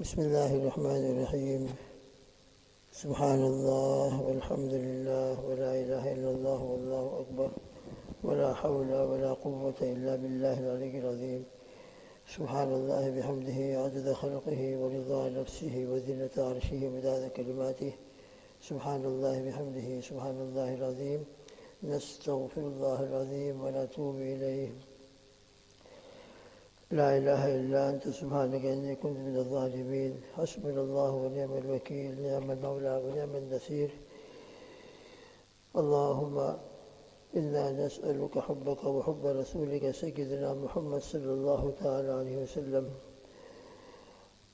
بسم الله الرحمن الرحيم. سبحان الله والحمد لله ولا إله إلا الله والله أكبر ولا حول ولا قوة إلا بالله العلي العظيم. سبحان الله بحمده عدد خلقه ورضا نفسه وزنة عرشه ومداد كلماته. سبحان الله بحمده سبحان الله العظيم. نستغفر الله العظيم ونتوب إليه. لا إله إلا أنت سبحانك إني كنت من الظالمين. حسبنا الله ونعم الوكيل، نعم المولى ونعم النصير. اللهم إنا نسألك حبك وحب رسولك سيدنا محمد صلى الله تعالى عليه وسلم.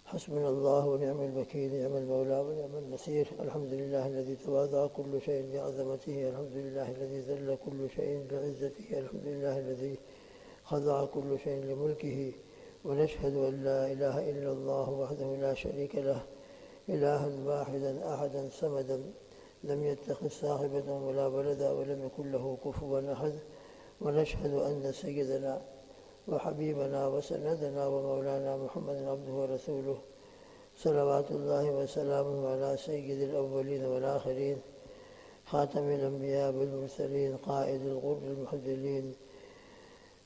حسبنا الله ونعم الوكيل، نعم المولى ونعم النصير. الحمد لله الذي تواضع كل شيء لعظمته، الحمد لله الذي ذل كل شيء لعزته، الحمد لله الذي خضع كل شيء لملكه. ونشهد أن لا إله إلا الله وحده لا شريك له، إلها واحدا أحدا صمدا، لم يتخذ صاحبة ولا ولدا ولم يكن له كفوا أحد. ونشهد أن سيدنا وحبيبنا وسندنا ومولانا محمد عبده ورسوله، صلوات الله وسلامه على سيد الأولين والآخرين، خاتم الأنبياء والمرسلين، قائد الغر المحجلين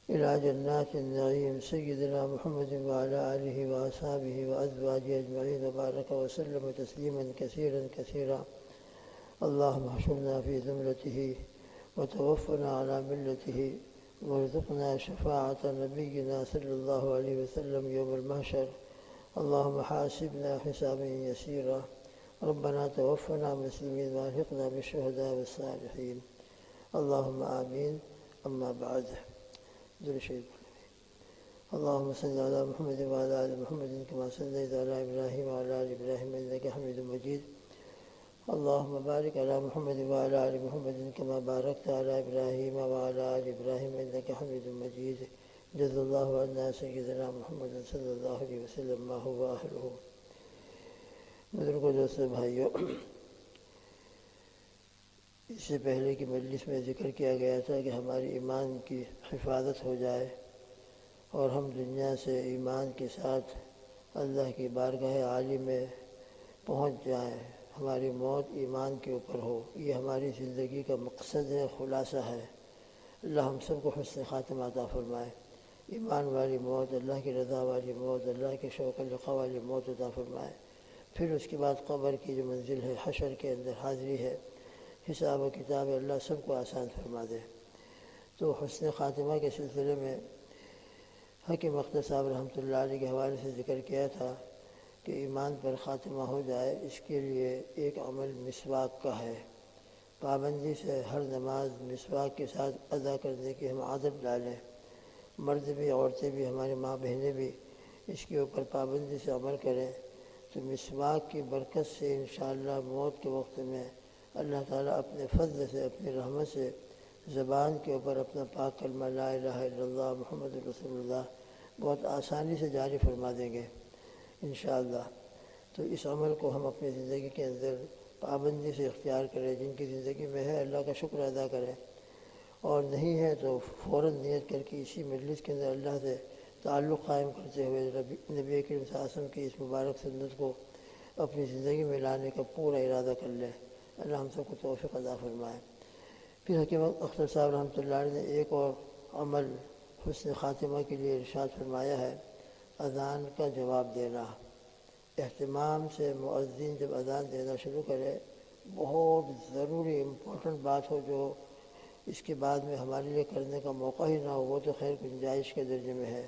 إلى جنات النعيم، سيدنا محمد وعلى آله وأصحابه وأزواجه أجمعين، وبارك وسلم تسليما كثيرا كثيرا. اللهم احشرنا في زمرته وتوفنا على ملته، وارزقنا شفاعة نبينا صلى الله عليه وسلم يوم المحشر. اللهم حاسبنا حسابا يسيرا. ربنا توفنا مسلمين والحقنا بالشهداء والصالحين. اللهم آمين. أما بعد. اللهم صل على محمد وعلى آل محمد كما صليت على إبراهيم وعلى آل إبراهيم إنك حميد مجيد. اللهم بارك على محمد وعلى آل محمد كما باركت على إبراهيم وعلى آل إبراهيم إنك حميد مجيد. جزا الله عنا سيدنا محمد صلی اللہ علیہ وسلم ما هو أهله. بزرگوں، دوستوں، بھائیوں، اس سے پہلے کی مجلس میں ذکر کیا گیا تھا کہ ہماری ایمان کی حفاظت ہو جائے اور ہم دنیا سے ایمان کے ساتھ اللہ کی بارگاہ عالی میں پہنچ جائیں، ہماری موت ایمان کے اوپر ہو. یہ ہماری زندگی کا مقصد ہے، خلاصہ ہے. اللہ ہم سب کو حسن خاتمہ عطا فرمائے. ایمان والی موت، اللہ کی رضا والی موت، اللہ کے شوق لقاء والی موت عطا فرمائے. پھر اس کے بعد قبر کی جو منزل ہے، حشر کے اندر حاضری ہے، حساب و کتاب، اللہ سب کو آسان فرما دے. تو حسن خاتمہ کے سلسلے میں حکیم اختر صاحب رحمۃ اللہ علیہ کے حوالے سے ذکر کیا تھا کہ ایمان پر خاتمہ ہو جائے، اس کے لیے ایک عمل مسواک کا ہے. پابندی سے ہر نماز مسواک کے ساتھ ادا کرنے کی ہم عادت ڈالیں. مرد بھی، عورتیں بھی، ہماری ماں بہنیں بھی اس کے اوپر پابندی سے عمل کریں تو مسواک کی برکت سے انشاءاللہ موت کے وقت میں اللہ تعالیٰ اپنے فضل سے، اپنی رحمت سے زبان کے اوپر اپنا پاک کلمہ لا الہ الا اللہ محمد رسول اللہ بہت آسانی سے جاری فرما دیں گے انشاءاللہ. تو اس عمل کو ہم اپنی زندگی کے اندر پابندی سے اختیار کریں. جن کی زندگی میں ہے اللہ کا شکر ادا کریں، اور نہیں ہے تو فوراً نیت کر کے اسی مجلس کے اندر اللہ سے تعلق قائم کرتے ہوئے نبی کریم صلی اللہ علیہ وسلم کی اس مبارک سنت کو اپنی زندگی میں لانے کا پورا ارادہ کر لیں. اللہ ہم سب کو توفیق عطا فرمائے. پھر حکیم اختر صاحب رحمۃ اللہ علیہ نے ایک اور عمل حسن خاتمہ کے لیے ارشاد فرمایا ہے، اذان کا جواب دینا. اہتمام سے مؤذن جب اذان دینا شروع کرے، بہت ضروری امپورٹنٹ بات ہو جو اس کے بعد میں ہمارے لیے کرنے کا موقع ہی نہ ہو، وہ تو خیر گنجائش کے درجے میں ہے،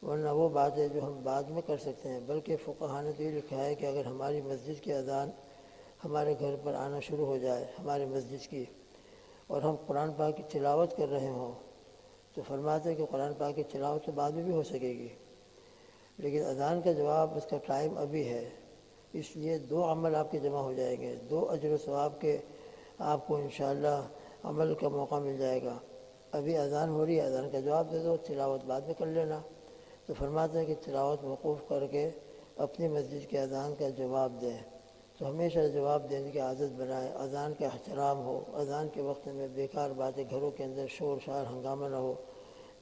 ورنہ وہ بات ہے جو ہم بعد میں کر سکتے ہیں. بلکہ فقہاء نے تو یہ لکھا ہے کہ اگر ہماری مسجد کی اذان ہمارے گھر پر آنا شروع ہو جائے، ہمارے مسجد کی، اور ہم قرآن پاک کی تلاوت کر رہے ہوں، تو فرماتے ہیں کہ قرآن پاک کی تلاوت تو بعد میں بھی ہو سکے گی، لیکن اذان کا جواب اس کا ٹائم ابھی ہے. اس لیے دو عمل آپ کے جمع ہو جائیں گے، دو اجر و ثواب کے آپ کو انشاءاللہ عمل کا موقع مل جائے گا. ابھی اذان ہو رہی ہے، اذان کا جواب دے دو، تلاوت بعد میں کر لینا. تو فرماتے ہیں کہ تلاوت موقوف کر کے اپنی مسجد کے اذان کا جواب دیں. تو ہمیشہ جواب دینے کی عادت بنائیں. اذان کا احترام ہو، اذان کے وقت میں بیکار باتیں، گھروں کے اندر شور شار ہنگامہ نہ ہو.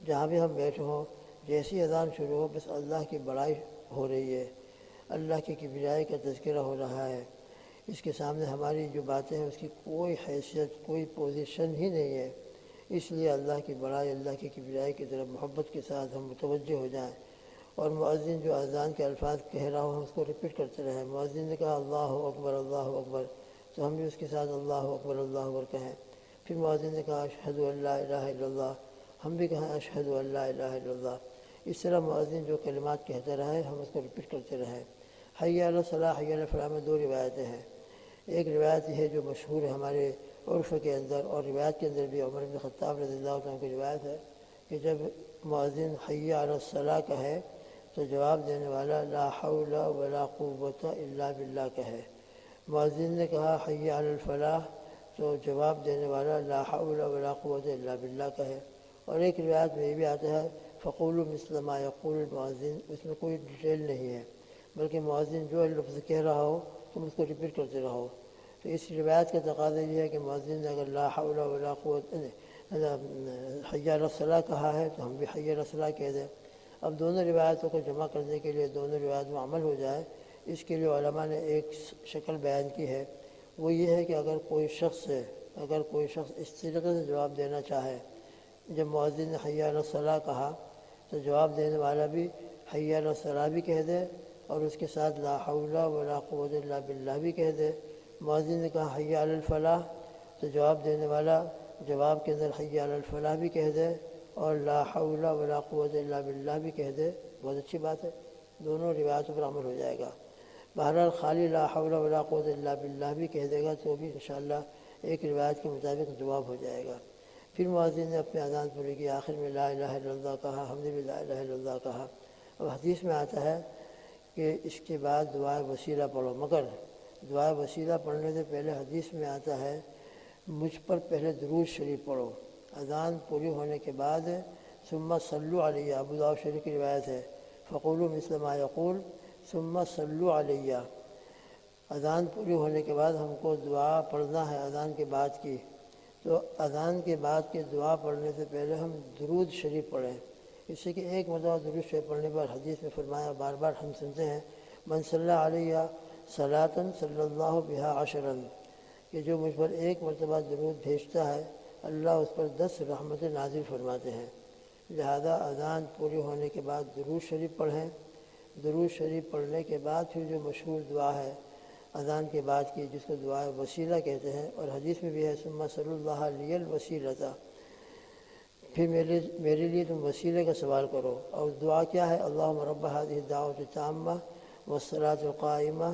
جہاں بھی ہم بیٹھے ہوں، جیسی اذان شروع ہو بس اللہ کی بڑائی ہو رہی ہے، اللہ کی کبریائی کا تذکرہ ہو رہا ہے، اس کے سامنے ہماری جو باتیں ہیں اس کی کوئی حیثیت، کوئی پوزیشن ہی نہیں ہے۔ اس لیے اللہ کی بڑائی، اللہ کی کبریائی کی طرف محبت کے ساتھ ہم متوجہ ہو جائیں، اور مؤذن جو اذان کے الفاظ کہہ رہا ہو ہم اس کو ریپیٹ کرتے رہیں۔ مؤذن نے کہا اللہ اکبر اللہ اکبر، تو ہم بھی اس کے ساتھ اللہ اکبر اللہ اکبر کہیں۔ پھر مؤذن نے کہا اشہد ان لا الہ الا اللہ، ہم بھی کہیں اشہد ان لا الہ الا اللہ۔ اس طرح مؤذن جو کلمات کہتے رہے ہم اس کو ریپیٹ کرتے رہیں۔ حی علی الصلاح حی علی الفلاح میں دو روایتیں ہیں۔ ایک روایت یہ ہے جو مشہور ہے ہمارے عرف کے اندر، اور روایت کے اندر بھی عمر بن خطاب رضی اللہ عنہ کی روایت ہے کہ جب مؤذن حی علی الصلاح کہے تو جواب دینے والا لا حول ولا قوت الا باللہ کہے۔ مؤذن نے کہا حی علی الفلاح تو جواب دینے والا لا حول ولا قوت الا باللہ کہے۔ اور ایک روایت میں یہ بھی آتا ہے فقولوا مثل ما یقول المؤذن، اس میں کوئی ڈیٹیل نہیں ہے، بلکہ مؤذن جو لفظ کہہ رہا ہو تم اس کو ریپیٹ کرتے رہو۔ تو اس روایت کا تقاضا یہ ہے کہ مؤذن نے اگر لا حول ولا قوت حی علی الصلاح کہا ہے تو ہم بھی حی علی الصلاح کہہ دیں۔ اب دونوں روایتوں کو جمع کرنے کے لیے، دونوں روایت میں عمل ہو جائے، اس کے لیے علماء نے ایک شکل بیان کی ہے، وہ یہ ہے کہ اگر کوئی شخص اس طریقے سے جواب دینا چاہے، جب مؤذن نے حی علی الصلاح کہا تو جواب دینے والا بھی حی علی الصلاح بھی کہہ دے، اور اس کے ساتھ لا حول ولا قوت الا باللہ بھی کہہ دے۔ مؤذن نے کہا حی علی الفلاح تو جواب دینے والا جواب کے اندر حی علی الفلاح بھی کہہ دے اور لا حول ولا قوت الا باللہ بھی کہہ دے، بہت اچھی بات ہے، دونوں روایتوں پر عمل ہو جائے گا۔ بہرحال خالی لا حول ولا قوت الا باللہ بھی کہہ دے گا تو بھی انشاءاللہ ایک روایت کے مطابق جواب ہو جائے گا۔ پھر مؤذن نے اپنے اذان پوری کی، آخر میں لا الہ الا اللہ کہا، ہم نے بھی لا الہ الا اللہ کہا۔ اب حدیث میں آتا ہے کہ اس کے بعد دعائے وسیلہ پڑھو، مگر دعائے وسیلہ پڑھنے سے پہلے حدیث میں آتا ہے مجھ پر پہلے درود شریف پڑھو۔ اذان پوری ہونے کے بعد ثم صلوا علیہ، ابو داؤد شریف کی روایت ہے فقولوا مثل ما یقول ثم صلوا علیہ۔ اذان پوری ہونے کے بعد ہم کو دعا پڑھنا ہے اذان کے بعد کی، تو اذان کے بعد کے دعا پڑھنے سے پہلے ہم درود شریف پڑھیں۔ اس سے کہ ایک مرتبہ درود شریف پڑھنے پر حدیث میں فرمایا، بار بار ہم سنتے ہیں من صلی علیہ صلاۃً صلی اللہ بہا عشرًا، کہ جو مجھ پر ایک مرتبہ درود بھیجتا ہے اللہ اس پر 10 رحمتیں نازل فرماتے ہیں۔ لہذا اذان پوری ہونے کے بعد درود شریف پڑھیں۔ درود شریف پڑھنے کے بعد پھر جو مشہور دعا ہے اذان کے بعد کی، جس کو دعائے وسیلہ کہتے ہیں، اور حدیث میں بھی ہے ثم صلی اللہ علیہ الوسیلۃ، پھر میرے لیے تم وسیلے کا سوال کرو۔ اور دعا کیا ہے؟ اللہم رب هذه الدعوۃ التامہ والصلاۃ القائمہ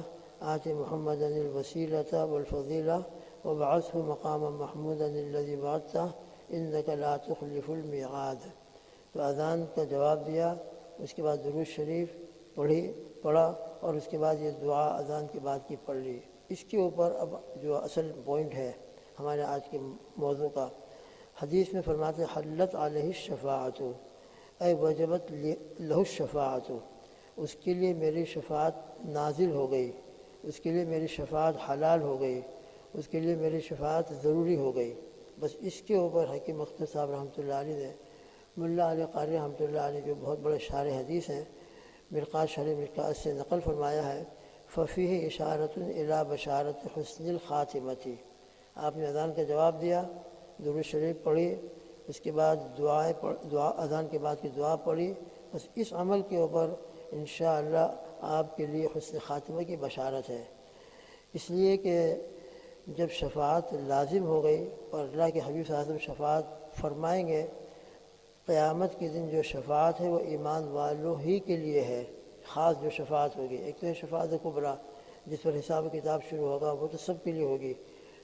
آت محمدا الوسیلۃ والفضیلہ وابعثه مقاما محمودا الذی وعدتہ انک لا تخلف المیعاد۔ تو اذان کا جواب دیا، اس کے بعد درود شریف پڑھا، اور اس کے بعد یہ دعا اذان کے بعد کی پڑھ لی۔ اس کے اوپر اب جو اصل پوائنٹ ہے ہمارے آج کے موضوع کا، حدیث میں فرماتے حلت علیہ الشفاعۃ، اے وجبت لہ الشفاعۃ، اس کے لیے میری شفاعت نازل ہو گئی، اس کے لیے میری شفاعت حلال ہو گئی، اس کے لیے میری شفاعت ضروری ہو گئی۔ بس اس کے اوپر حکیم اختر صاحب رحمۃ اللہ علیہ نے، ملا علی قاری رحمۃ اللہ علیہ جو بہت بڑے شارح حدیث ہیں، مرقات شرح مرقات سے نقل فرمایا ہے ففیہ اشارۃ الی بشارۃ حسن الخاتمۃ۔ آپ نے اذان کا جواب دیا، درود شریف پڑھی، اس کے بعد دعا اذان کے بعد کی دعا پڑھی، بس اس عمل کے اوپر انشاءاللہ آپ کے لیے حسن خاتمہ کی بشارت ہے۔ اس لیے کہ جب شفاعت لازم ہو گئی اور اللہ کے حبیب صلی اللہ علیہ وسلم شفاعت فرمائیں گے، قیامت کے دن جو شفاعت ہے وہ ایمان والوں ہی کے لیے ہے، خاص جو شفاعت ہوگی۔ ایک تو ہے شفاعت کبریٰ جس پر حساب کتاب شروع ہوگا، وہ تو سب کے لیے ہوگی،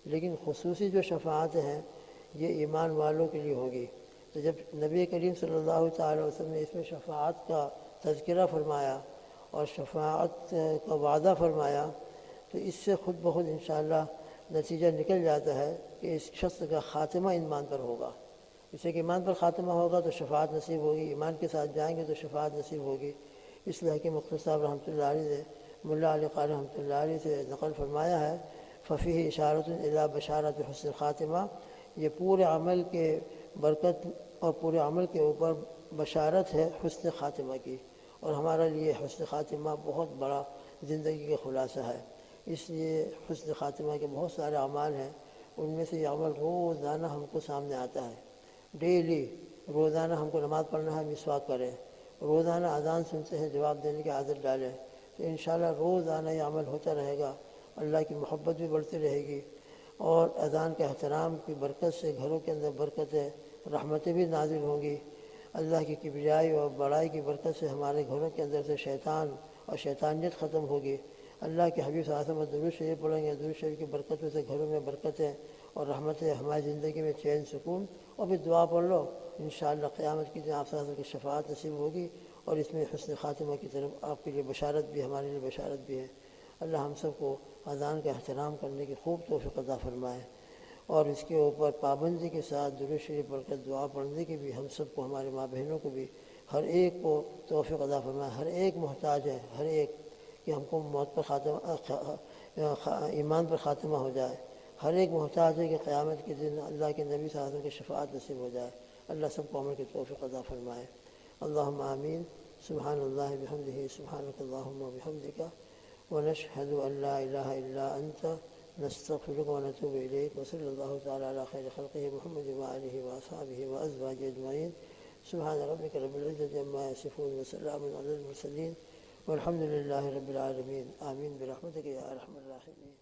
لیکن خصوصی جو شفاعت ہیں یہ ایمان والوں کے لیے ہوگی۔ تو جب نبی کریم صلی اللہ تعالی وسلم نے اس میں شفاعت کا تذکرہ فرمایا اور شفاعت کا وعدہ فرمایا، تو اس سے خود بخود انشاءاللہ نتیجہ نکل جاتا ہے کہ اس شخص کا خاتمہ ایمان پر ہوگا۔ اس سے کہ ایمان پر خاتمہ ہوگا تو شفاعت نصیب ہوگی، ایمان کے ساتھ جائیں گے تو شفاعت نصیب ہوگی۔ اس لیے کہ مختار صاحب رحمۃ اللہ علیہ نے ملا علی قاری رحمۃ اللہ علیہ سے نقل فرمایا ہے ففیہ اشارۃ الی بشارۃ حسن خاتمہ، یہ پورے عمل کے برکت اور پورے عمل کے اوپر بشارت ہے حسن خاتمہ کی، اور ہمارے لیے حسن خاتمہ بہت بڑا زندگی کا خلاصہ ہے۔ اس لیے حسن خاتمہ کے بہت سارے اعمال ہیں، ان میں سے یہ عمل روزانہ ہم کو سامنے آتا ہے۔ ڈیلی روزانہ ہم کو نماز پڑھنا ہے، مسواک کریں، روزانہ اذان سنتے ہیں جواب دینے کی عادت ڈالیں، تو انشاءاللہ روزانہ یہ عمل ہوتا رہے گا، اللہ کی محبت بھی بڑھتی رہے گی، اور اذان کے احترام کی برکت سے گھروں کے اندر برکتیں رحمتیں بھی نازل ہوں گی۔ اللہ کی کبریائی اور بڑائی کی برکت سے ہمارے گھروں کے اندر سے شیطان اور شیطانیت ختم ہوگی۔ اللہ کے حبیب صلی اللہ علیہ وسلم درود شریف پڑھیں گے، درود شریف کی برکتوں سے گھروں میں برکتیں اور رحمتیں، ہماری زندگی میں چین سکون، اور پھر دعا پڑھ لو، انشاءاللہ قیامت کی دن آپ صلی اللہ علیہ وسلم کی شفاعت نصیب ہوگی، اور اس میں حسن خاتمہ کی طرف آپ کے لیے بشارت بھی، ہمارے لیے بشارت بھی ہے۔ اللہ ہم سب کو اذان کا احترام کرنے کی خوب توفیق عطا فرمائے، اور اس کے اوپر پابندی کے ساتھ درود شریف پڑھ کر دعا پڑھنے کی بھی ہم سب کو، ہمارے ماں بہنوں کو بھی، ہر ایک کو توفیق عطا فرمائے۔ ہر ایک محتاج ہے، ہر ایک، کہ ہم کو موت پر خاتمہ، ایمان پر خاتمہ ہو جائے۔ ہر ایک محتاج ہے کہ قیامت کے دن اللہ کے نبی صلی اللہ علیہ وسلم کی شفاعت نصیب ہو جائے۔ اللہ سب کو عمل کی توفیق عطا فرمائے۔ اللہم آمین۔ سبحان اللہ بحمدہ، سبحانک اللہم وبحمدک، ونشہد ان لا الہ الا انت، نستغفرک ونتوب الیک، وصلی اللہ تعالی علی خیر خلقہ محمد وآلہ واصحابہ وازواجہ اجمعین۔ سبحان ربک رب العزۃ عما یصفون، وسلام علی المرسلین، والحمد للہ رب العالمین۔ آمین برحمتک یا ارحم الراحمین۔